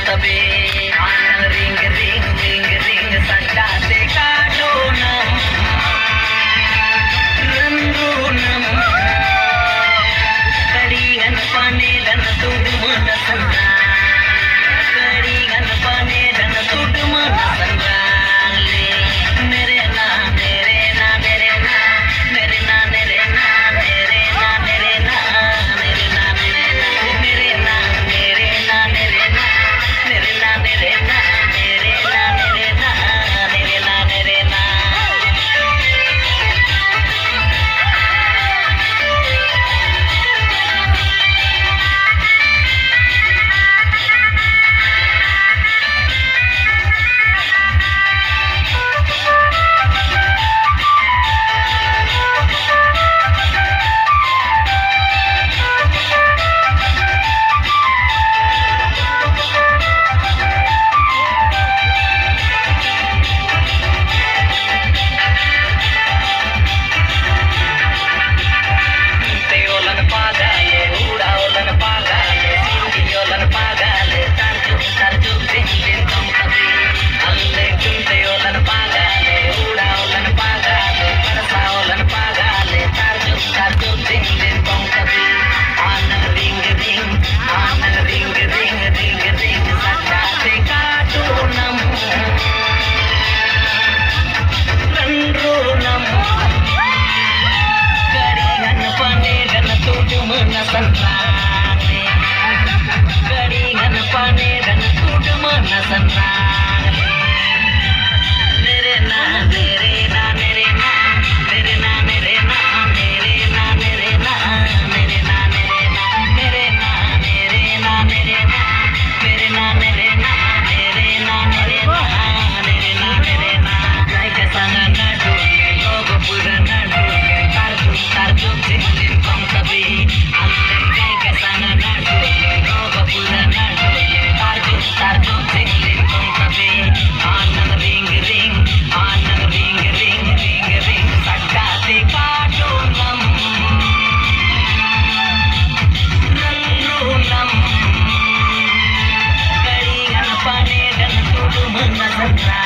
तबे ring ring ring ring सटाते काढूनम रंगूनम कडिगन पानेदन तुडुमन संद्रा कडिगन पानेदन तुडुमन संद्राले मेरे ना मेरे ना मेरे ना मेरे ना मेरे ना मेरे ना मेरे ना मेरे ना मेरे ना मेरे ना मेरे ना मेरे ना मेरे ना मेरे ना मेरे ना मेरे ना मेरे ना मेरे ना Teolan pagale, udaolan pagale, sindiolan pagale, tarjuk tarjuk sindin tom tabi. Alle teolan pagale, udaolan pagale, parsaolan pagale, tarjuk tarjuk sindin tom tabi. Anang ring ring ring ring, sakate katunam, randunam. Kadigan panedan tuduman sanrane kadigan panedan tuduman sanrane mere na mere na mere na mere na mere na mere na mere na mere na mere na mere na mere na mere na mere na mere na mere na mere na mere na mere na jai ke sana na dole log purana dole tarjuk sindin tom tabi alle jai ke sana na dole log purana dole tarjuk sindin tom tabi anang ring ring ring sakate kaadunam randunam kadigan panedan tuduman sanra